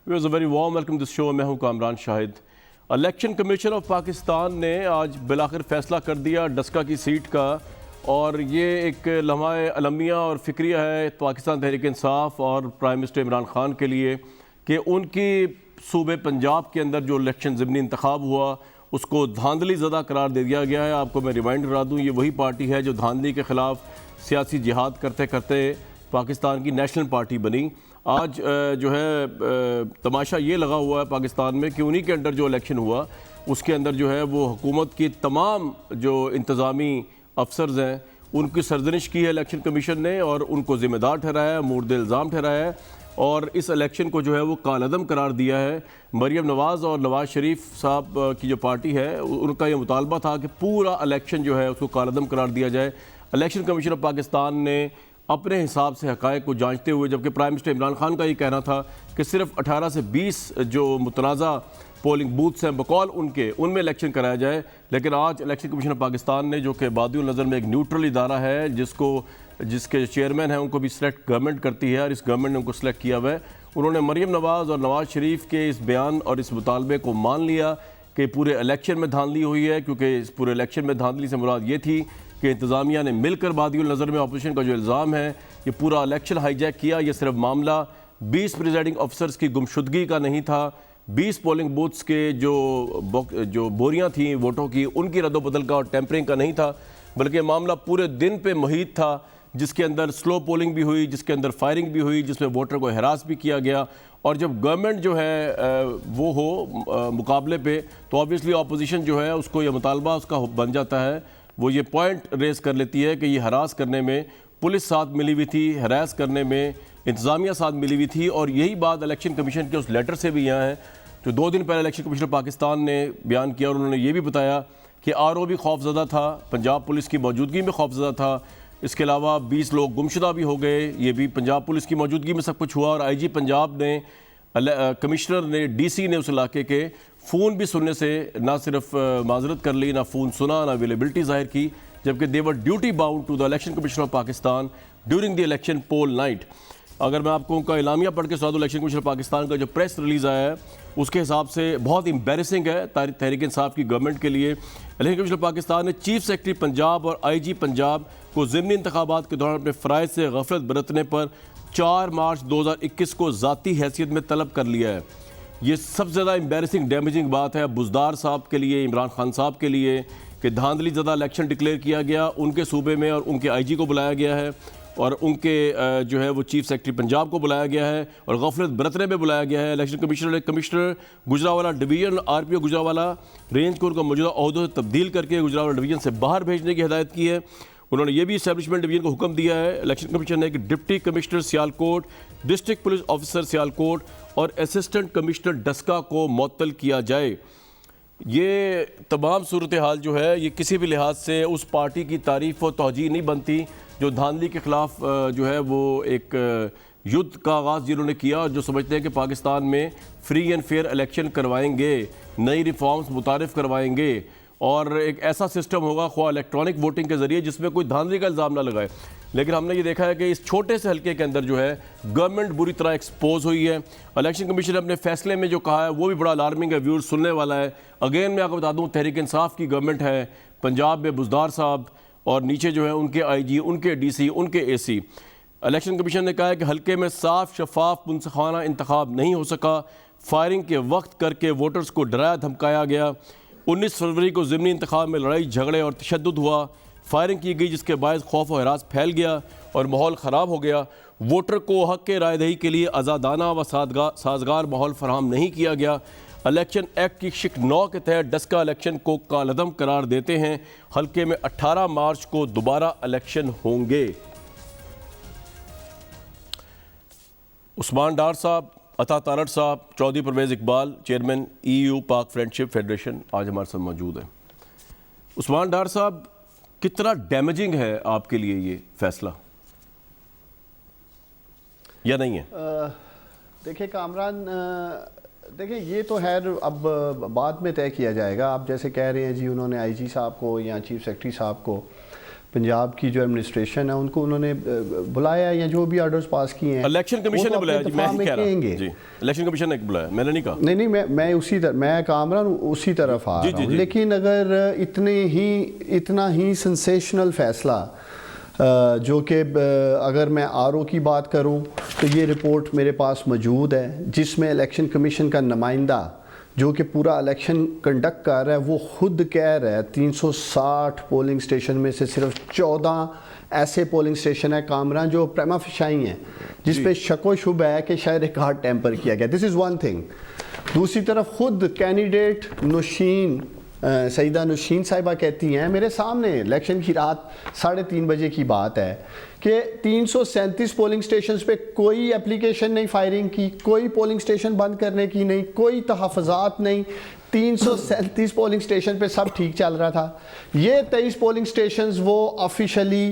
It was a very warm welcome to this show। मैं हूं Kamran Shahid. Election commission of Pakistan ने आज बिलाखिर फैसला कर दिया डस्का की सीट का, और ये एक लम्हा अलमिया और फिक्रिया है पाकिस्तान तहरीक इंसाफ और प्राइम मिनिस्टर इमरान खान के लिए कि उनकी सूबे पंजाब के अंदर जो इलेक्शन ज़िमनी इंतखाब हुआ उसको धांधली ज़दा करार दे दिया गया है। आपको मैं रिमाइंड करा दूँ, ये वही पार्टी है जो धांधली के ख़िलाफ़ सियासी जिहाद करते करते पाकिस्तान की नेशनल पार्टी बनी। आज जो है तमाशा ये लगा हुआ है पाकिस्तान में कि उन्हीं के अंडर जो इलेक्शन हुआ उसके अंदर जो है वो हुकूमत की तमाम जो इंतज़ामी अफसर्स हैं उनकी सरजनिश की है इलेक्शन कमीशन ने, और उनको ज़िम्मेदार ठहराया, मुर्द इल्ज़ाम ठहराया, और इस इलेक्शन को जो है वो कालअदम करार दिया है। मरीम नवाज़ और नवाज़ शरीफ साहब की जो पार्टी है उनका ये मुतालबा था कि पूरा इलेक्शन जो है उसको कालअदम करार दिया जाए। इलेक्शन कमीशन ऑफ पाकिस्तान ने अपने हिसाब से हक़ाइक़ को जांचते हुए, जबकि प्राइम मिनिस्टर इमरान खान का ये कहना था कि सिर्फ 18 से 20 जो मुतनाज़ा पोलिंग बूथ्स हैं बकौल उनमें इलेक्शन कराया जाए, लेकिन आज इलेक्शन कमीशन ऑफ पाकिस्तान ने, जो कि बादियुल नज़र में एक न्यूट्रल इदारा है जिसके चेयरमैन हैं उनको भी सिलेक्ट गवर्नमेंट करती है और इस गवर्नमेंट ने उनको सिलेक्ट किया हुआ है, उन्होंने मरीम नवाज़ और नवाज़ शरीफ के इस बयान और इस मुतालबे को मान लिया कि पूरे इलेक्शन में धांधली हुई है। क्योंकि इस पूरे इलेक्शन में धांधली से मुराद ये थी कि इंतज़ामिया ने मिलकर बादियुल नज़र में अपोजिशन का जो इल्ज़ाम है ये पूरा इलेक्शन हाईजैक किया। ये सिर्फ मामला 20 प्रिजाइडिंग अफसर्स की गुमशुदगी का नहीं था, 20 पोलिंग बूथ्स के जो बोरियां थी वोटों की उनकी रद्दोबदल का और टेम्परिंग का नहीं था, बल्कि मामला पूरे दिन पे मुहित था, जिसके अंदर स्लो पोलिंग भी हुई, जिसके अंदर फायरिंग भी हुई, जिसमें वोटर को हरास भी किया गया। और जब गवर्नमेंट जो है वो हो मुकाबले पे, तो ऑब्वियसली अपोजिशन जो है उसको यह मुतालबा उसका बन जाता है, वो ये पॉइंट रेस कर लेती है कि ये हरास करने में पुलिस साथ मिली हुई थी, हरास करने में इंतज़ामिया साथ मिली हुई थी। और यही बात इलेक्शन कमीशन के उस लेटर से भी यहाँ है जो 2 दिन पहले इलेक्शन कमीशन पाकिस्तान ने बयान किया, और उन्होंने ये भी बताया कि RO भी खौफज़दा था, पंजाब पुलिस की मौजूदगी में खौफज़दा था, इसके अलावा 20 लोग गुमशुदा भी हो गए, ये भी पंजाब पुलिस की मौजूदगी में सब कुछ हुआ। और IG पंजाब ने, कमिश्नर ने, DC ने उस इलाके के फ़ोन भी सुनने से ना सिर्फ माजरत कर ली, ना फ़ोन सुना, ना अवेलेबिलिटी ज़ाहिर की, जबकि they were duty bound to the election commission of Pakistan during the election poll night. अगर मैं आपको उनका इलामिया पढ़ के सुना दूं, इलेक्शन कमीशन ऑफ पाकिस्तान का जो प्रेस रिलीज़ आया है उसके हिसाब से बहुत एम्बेरसिंग है तहरीक इंसाफ की गवर्नमेंट के लिए। इलेक्शन कमीशन ऑफ पाकिस्तान ने चीफ सेक्रेटरी पंजाब और IG पंजाब को ज़िमनी इंतखाबात के दौरान अपने फ़राइज़ से गफलत बरतने पर 4 मार्च 2021 को ज़ाती हैसियत में तलब कर लिया है। ये सबसे ज़्यादा एम्बेरसिंग डैमेजिंग बात है बुज़दार साहब के लिए, इमरान खान साहब के लिए, कि धांधली ज़्यादा इलेक्शन डिक्लेयर किया गया उनके सूबे में, और उनके IG को बुलाया गया है, और उनके जो है वो चीफ सेक्रेटरी पंजाब को बुलाया गया है, और गफलत बरतने में बुलाया गया है। इलेक्शन कमीशनर ने commissioner Gujranwala division RPO Gujranwala range को उनका मौजूदा अहदों से तब्दील करके गुजरावाला डिवीज़न से बाहर भेजने की हिदायत की है। उन्होंने ये भी इस्टेब्लिशमेंट डिवीज़न को हुक्म दिया है इलेक्शन कमीशन ने कि deputy commissioner Sialkot, district police officer Sialkot और असिस्टेंट कमिश्नर डस्का को मुअत्तल किया जाए। ये तमाम सूरत हाल जो है ये किसी भी लिहाज से उस पार्टी की तारीफ़ और तौजीह नहीं बनती जो धांधली के ख़िलाफ़ जो है वो एक युद्ध का आगाज़ जिन्होंने किया, और जो समझते हैं कि पाकिस्तान में फ्री एंड फेयर इलेक्शन करवाएंगे, नई रिफॉर्म्स मुतारिफ़ करवाएंगे, और एक ऐसा सिस्टम होगा ख्वाह इलेक्ट्रॉनिक वोटिंग के ज़रिए जिसमें कोई धांधली का इल्ज़ाम ना लगाए। लेकिन हमने ये देखा है कि इस छोटे से हल्के के अंदर जो है गवर्नमेंट बुरी तरह एक्सपोज हुई है। इलेक्शन कमीशन ने अपने फैसले में जो कहा है वो भी बड़ा अलार्मिंग है, व्यूअर्स सुनने वाला है। अगेन मैं आपको बता दूं, तहरीक इंसाफ की गवर्नमेंट है पंजाब में, बुज़दार साहब, और नीचे जो है उनके IG, उनके DC, उनके AC। इलेक्शन कमीशन ने कहा है कि हल्के में साफ शफाफ मुंसफाना इंतखाब नहीं हो सका, फायरिंग के वक्त करके वोटर्स को डराया धमकाया गया। 19 फरवरी को ज़िमनी इंतखाब में लड़ाई झगड़े और तशद्दुद हुआ, फायरिंग की गई जिसके बायस खौफ और हरास फैल गया और माहौल ख़राब हो गया। वोटर को हक़ के रायदही के लिए आज़ादाना व साजगार माहौल फराहम नहीं किया गया। इलेक्शन एक्ट की शिक 9 के तहत डस्का इलेक्शन को कालअदम करार देते हैं। हल्के में 18 मार्च को दोबारा इलेक्शन होंगे। उस्मान डार साहब, अता तारड़ साहब, चौधरी परवेज़ इकबाल, चेयरमैन EU पाक फ्रेंडशिप फेडरेशन, आज हमारे साथ मौजूद है। उस्मान डार साहब, कितना डैमेजिंग है आपके लिए ये फैसला, या नहीं है? देखिए कामरान, देखिए ये तो है अब बाद में तय किया जाएगा। आप जैसे कह रहे हैं जी, उन्होंने IG साहब को या चीफ सेक्रेटरी साहब को पंजाब की जो एडमिनिस्ट्रेशन है उनको उन्होंने बुलाया या जो भी ऑर्डर्स पास किए हैं, इलेक्शन कमीशन ने बुलाया जी, मैं ही कह रहा हूं कहेंगे जी, इलेक्शन कमीशन ने बुलाया, मैंने नहीं कहा। नहीं मैं उसी तरह, मैं कामरान उसी तरफ आ रहा हूँ। लेकिन अगर इतना ही सेंसेशनल फैसला जो कि अगर मैं आरओ की बात करूं तो ये रिपोर्ट मेरे पास मौजूद है जिसमें इलेक्शन कमीशन का नुमाइंदा जो कि पूरा इलेक्शन कंडक्ट कर रहा है वो खुद कह रहा है 360 पोलिंग स्टेशन में से सिर्फ 14 ऐसे पोलिंग स्टेशन है कामरान जो प्रेमा फिशाई हैं जिस पे शक व शुब है कि शायद रिकॉर्ड टेम्पर किया गया। This is one thing. दूसरी तरफ खुद कैंडिडेट नौशीन सईदा नौशीन साहिबा कहती हैं मेरे सामने, इलेक्शन की रात 3:30 बजे की बात है कि 337 पोलिंग स्टेशंस पे कोई एप्लीकेशन नहीं फायरिंग की, कोई पोलिंग स्टेशन बंद करने की नहीं, कोई तहफ़्फ़ुज़ात नहीं, 337 पोलिंग स्टेशन पे सब ठीक चल रहा था। ये 23 पोलिंग स्टेशंस वो ऑफिशियली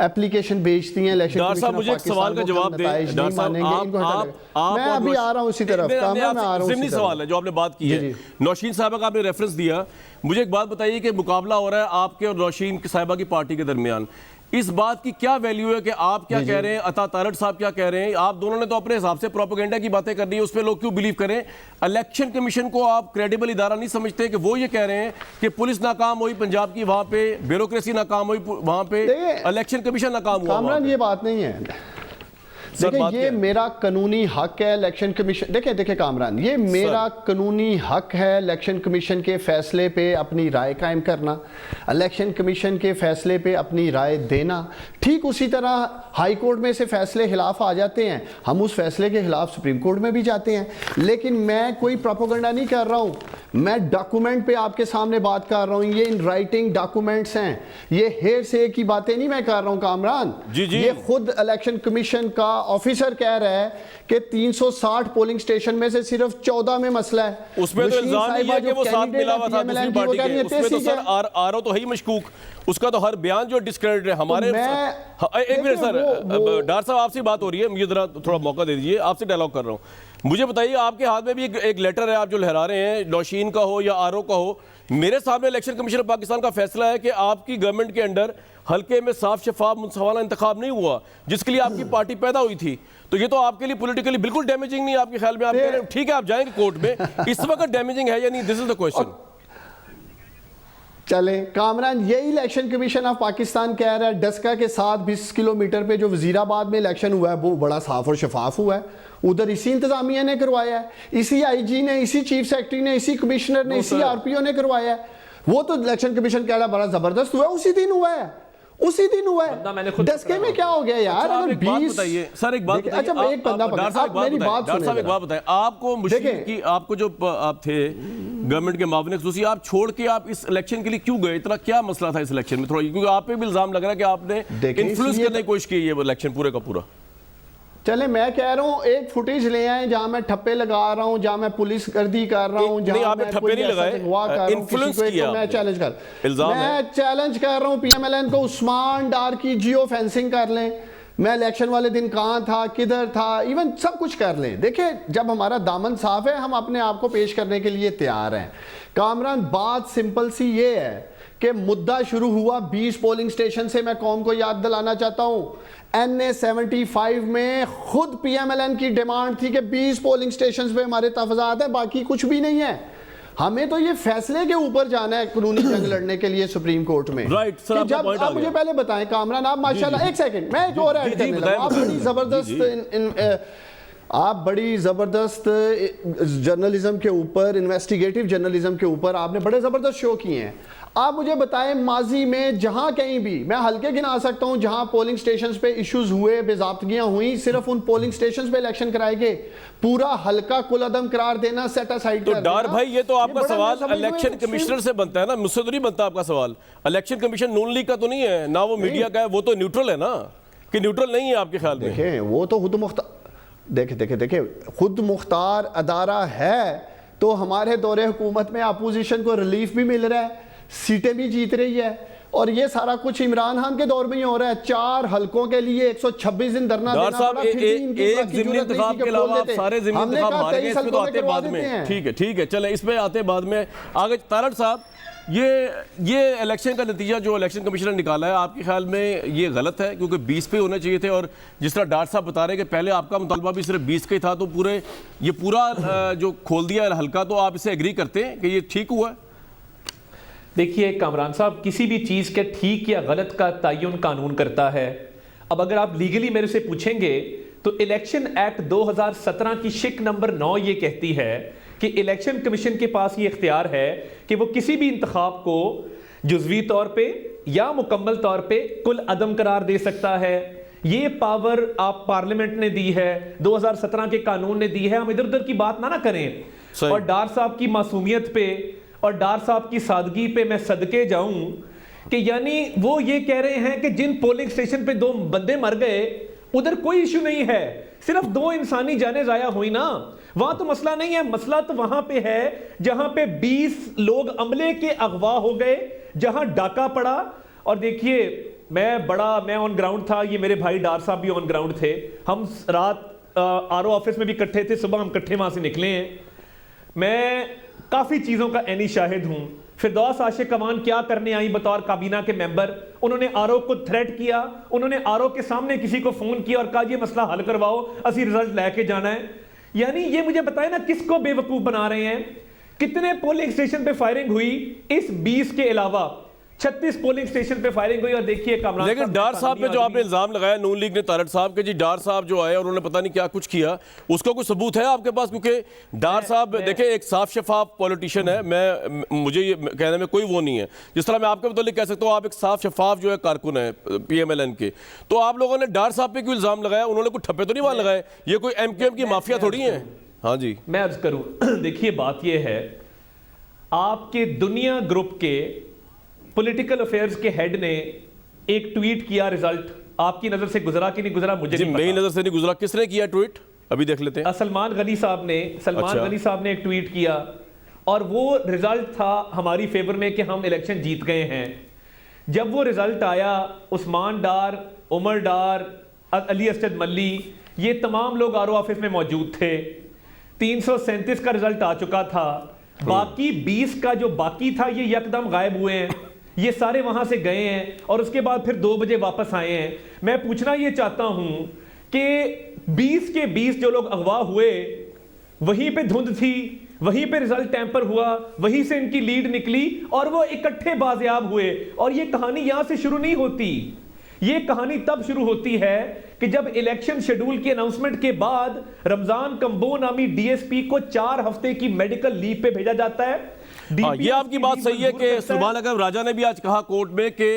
एप्लीकेशन भेजती हैं इलेक्शन डॉक्टर साहब, मुझे एक सवाल का जवाब दें। डॉक्टर साहब, मैं अभी आ रहा हूँ उसी तरफ, ज़िमनी सवाल है जो आपने बात की है, नौशीन साहिबा का आपने रेफरेंस दिया। मुझे एक बात बताइए कि मुकाबला हो रहा है आपके और नौशीन साहिबा की पार्टी के दरमियान, इस बात की क्या वैल्यू है कि आप क्या कह रहे हैं, अता तारड़ साहब क्या कह रहे हैं? आप दोनों ने तो अपने हिसाब से प्रोपेगेंडा की बातें करनी है, उस पर लोग क्यों बिलीव करें? इलेक्शन कमीशन को आप क्रेडिबल इदारा नहीं समझते कि वो ये कह रहे हैं कि पुलिस नाकाम हुई पंजाब की, वहां पे ब्यूरोक्रेसी नाकाम हुई, वहां पे इलेक्शन कमीशन नाकाम हुआ? कामरान ये बात नहीं है। देखिए ये मेरा कानूनी हक है इलेक्शन कमीशन, देखिए कामरान, ये मेरा कानूनी हक है इलेक्शन कमीशन के फैसले पे अपनी राय कायम करना, इलेक्शन कमीशन के फैसले पे अपनी राय देना। ठीक उसी तरह हाई कोर्ट में से फैसले खिलाफ आ जाते हैं, हम उस फैसले के खिलाफ सुप्रीम कोर्ट में भी जाते हैं। लेकिन मैं कोई प्रोपेगेंडा नहीं कर रहा हूँ, मैं डॉक्यूमेंट पे आपके सामने बात कर रहा हूँ, ये इन राइटिंग डॉक्यूमेंट्स हैं, ये हेर से की बातें नहीं मैं कर रहा हूँ कामरान। ये खुद इलेक्शन कमीशन का ऑफिसर कह रहा है कि 360 पोलिंग स्टेशन में से सिर्फ 14 में मसला है। उसमें तो इल्जाम ही है कि वो साथ मिला हुआ था दूसरी पार्टी के, उसमें तो सर आरओ तो है ही मशकूक, उसका तो हर बयान जो डिस्क्रेडिट है हमारे। एक मिनट सर, डॉक्टर साहब आपसे बात हो रही है, मुझे जरा थोड़ा मौका दे दीजिए, आपसे डायलॉग कर रहा हूँ। मुझे बताइए, आपके हाथ में भी एक लेटर है आप जो लहरा रहे हैं, नौशीन का हो या आरओ का हो, मेरे सामने इलेक्शन कमीशन ऑफ पाकिस्तान का फैसला है कि आपकी गवर्नमेंट के अंडर हल्के में साफ शफाफ मुंसफाना इंतखाब नहीं हुआ जिसके लिए आपकी पार्टी पैदा हुई थी। तो ये तो आपके लिए पॉलिटिकली बिल्कुल डैमेजिंग नहीं है आपके ख्याल में? आप कह रहे हैं ठीक है आप जाएंगे कोर्ट में, इस वक्त डैमेजिंग है या नहीं? This is the question. चले कामरान, यही इलेक्शन कमीशन ऑफ पाकिस्तान कह रहा है डस्का के साथ 20 किलोमीटर पे जो वजीराबाद में इलेक्शन हुआ है वो बड़ा साफ और शफाफ हुआ है, उधर इसी इंतजामिया ने करवाया है, इसी आईजी ने, इसी चीफ सेक्रेटरी ने, इसी कमिश्नर ने, इसी आरपीओ ने करवाया है। वो तो इलेक्शन कमीशन कह रहा है बड़ा जबरदस्त हुआ है, उसी दिन हुआ है, उसी दिन हुआ है। डस्के में क्या हो गया यार? अगर 20 सर एक बात बताइए, अच्छा मैं एक बंदा डॉक्टर साहब एक बात बताएं, आपको मुश्किल की, आपको जो आप थे गवर्नमेंट के मावने खुसूसी, आप छोड़ के आप इस इलेक्शन के लिए क्यों गए? इतना क्या मसला था इस इलेक्शन में? थोड़ा, क्योंकि आप पे भी इल्जाम लग रहा है कि आपने इन्फ्लुएंस करने की कोशिश की है इलेक्शन पूरे का पूरा। चले मैं कह रहा हूँ एक फुटेज ले आए जहां मैं ठप्पे लगा रहा हूं, जहां मैं पुलिस गर्दी कर रहा हूं, जहां मैं ठप्पे नहीं लगाए, इन्फ्लुएंस किया। मैं चैलेंज कर रहा हूं पीएमएलएन को उस्मान डार की जियो फेंसिंग कर लें, मैं इलेक्शन वाले दिन कहां था, किधर था, इवन सब कुछ कर लें। देखिए जब हमारा दामन साफ है हम अपने आप को पेश करने के लिए तैयार हैं। कामरान बात सिंपल सी ये है कि मुद्दा शुरू हुआ 20 पोलिंग स्टेशन से। मैं कौम को याद दिलाना चाहता हूं NA 75 में खुद पीएमएलएन की डिमांड थी कि 20 पोलिंग स्टेशन पे हमारे तहफ़्फ़ुज़ात है, बाकी कुछ भी नहीं है। हमें तो ये फैसले के ऊपर जाना है कानूनी जंग लड़ने के लिए सुप्रीम कोर्ट में। राइट सर, जब आप मुझे पहले बताएं कामरान, आप माशाल्लाह, एक सेकंड मैं एक और ऐड करने लगा, आप बड़ी जबरदस्त आप बड़ी ज़बरदस्त जर्नलिज्म के ऊपर, इन्वेस्टिगेटिव जर्नलिज्म के ऊपर आपने बड़े ज़बरदस्त शो किए हैं। आप मुझे बताएं माजी में जहां कहीं भी, मैं हल्के गिना सकता हूं जहां पोलिंग स्टेशंस पे इश्यूज हुए, बेज़ाब्तगियां हुई, सिर्फ उन पोलिंग स्टेशंस पे इलेक्शन कराए गए, पूरा हल्का कुलअदम करार देना, सेट असाइड कर देना। तो डार भाई ये तो आपका सवाल इलेक्शन कमिश्नर से बनता है ना, मुझसे तो नहीं बनता आपका सवाल। इलेक्शन कमीशन नून लीग का तो नहीं है ना, वो मीडिया का है, वो तो न्यूट्रल है ना, कि न्यूट्रल नहीं है आपके ख्याल में? देखें वो तो खुद मुख्तार, देखिए खुद मुख्तार अदारा है, तो हमारे दौरे हुकूमत में अपोजिशन को रिलीफ भी मिल रहा है, सीटें भी जीत रही है, और ये सारा कुछ इमरान खान के दौर में ही हो रहा है। 4 हलकों के लिए 126 दिन धरना देना पड़ा, फिर भी इनकी एक ज़िमनी इंतखाब के अलावा आप सारे ज़िमनी इंतखाब हार गए, इसमें तो आते बाद में। ठीक है चले इस पे आते बाद में। आगे तारड़ साहब, ये इलेक्शन का नतीजा जो इलेक्शन कमीशन ने निकाला है, आपके ख्याल में ये गलत है? क्योंकि 20 पे होने चाहिए थे, और जिस तरह डॉक्टर साहब बता रहे हैं कि पहले आपका मुतालबा भी सिर्फ 20 का ही था, तो ये पूरा जो खोल दिया हल्का, तो आप इसे एग्री करते हैं कि ये ठीक हुआ है? देखिए कामरान साहब, किसी भी चीज़ के ठीक या गलत का तयन कानून करता है। अब अगर आप लीगली मेरे से पूछेंगे तो इलेक्शन एक्ट 2017 की शिक नंबर 9 ये कहती है कि इलेक्शन कमीशन के पास ये इख्तियार है कि वो किसी भी इंतखाब को जुज़वी तौर पे या मुकम्मल तौर पे कुल अदम करार दे सकता है। ये पावर आप पार्लियामेंट ने दी है, 2017 के कानून ने दी है। हम इधर उधर की बात ना करें। और डार साहब की मासूमियत पे और डार साहब की सादगी पे मैं सदके जाऊं कि यानी वो ये कह रहे हैं कि जिन पोलिंग स्टेशन पे 2 बंदे मर गए उधर कोई इशू नहीं है, सिर्फ 2 इंसानी जाने जाया हुई ना, वहां तो मसला नहीं है। मसला तो वहां पे है जहां पे 20 लोग अमले के अगवा हो गए, जहां डाका पड़ा। और देखिए मैं ऑन ग्राउंड था, ये मेरे भाई डार साहब भी ऑन ग्राउंड थे। हम रात आरओ ऑफिस में भी इकट्ठे थे, सुबह हम इकट्ठे वहां से निकले हैं। मैं काफी चीजों का ऐनी शाहिद हूं। फिरदौस आशिक कमान क्या करने आई बतौर काबीना के मेंबर, उन्होंने आरओ को थ्रेट किया, उन्होंने आरओ के सामने किसी को फोन किया और कहा ये मसला हल करवाओ, असी रिजल्ट लेके जाना है। यानी ये मुझे बताए ना किसको बेवकूफ बना रहे हैं। कितने पोलिंग स्टेशन पे फायरिंग हुई? इस 20 के अलावा 36 पोलिंग स्टेशन पे फायरिंग हुई। और देखिए कामरान, लेकिन डार साहब पे जो आपने इल्जाम लगाया नून लीग ने, तारड़ साहब के, जी डार साहब जो आए और उन्होंने पता नहीं क्या कुछ किया, उसका कोई सबूत है आपके पास? क्योंकि डार साहब देखिए एक साफ शफाफ पॉलिटिशियन है, मुझे ये कहने में कोई वो नहीं है। जिस तरह मैं आपके मतलब कह सकता हूँ आप एक साफ शफाफ जो है कारकुन है PMLN के, तो आप लोगों ने डार साहब पे क्यों इल्जाम लगाया? उन्होंने कुछ ठप्पे तो नहीं वहां लगाए? ये कोई MQM की माफिया थोड़ी है। हाँ जी, मैं अर्ज करूं, देखिए बात यह है, आपके दुनिया ग्रुप के पॉलिटिकल अफेयर्स के हेड ने एक ट्वीट किया, रिजल्ट आपकी नजर से गुजरा कि नहीं गुजरा मुझे नहीं पता। मेरी नजर से नहीं गुजरा। किसने किया ट्वीट? अभी देख लेते हैं। सलमान गनी साहब ने एक ट्वीट किया और वो रिजल्ट था हमारी फेवर में कि हम इलेक्शन जीत गए हैं। जब वो रिजल्ट आया, उस्मान डार, उमर डार, अली असद मल्ली, ये तमाम लोग आरओ ऑफिस में मौजूद थे। 337 का रिजल्ट आ चुका था, बाकी 20 का जो बाकी था ये यकदम गायब हुए हैं। ये सारे वहां से गए हैं और उसके बाद फिर 2 बजे वापस आए हैं। मैं पूछना ये चाहता हूं कि 20 के 20 जो लोग अगवा हुए, वहीं पे धुंध थी, वहीं पे रिजल्ट टैंपर हुआ, वहीं से इनकी लीड निकली और वो इकट्ठे बाजियाब हुए। और ये कहानी यहां से शुरू नहीं होती, ये कहानी तब शुरू होती है कि जब इलेक्शन शेड्यूल की अनाउंसमेंट के बाद रमजान कंबो नामी DSP को 4 हफ्ते की मेडिकल लीव पे भेजा जाता है। ये आपकी बात सही है कि सुभान अकरम राजा ने भी आज कहा कोर्ट में कि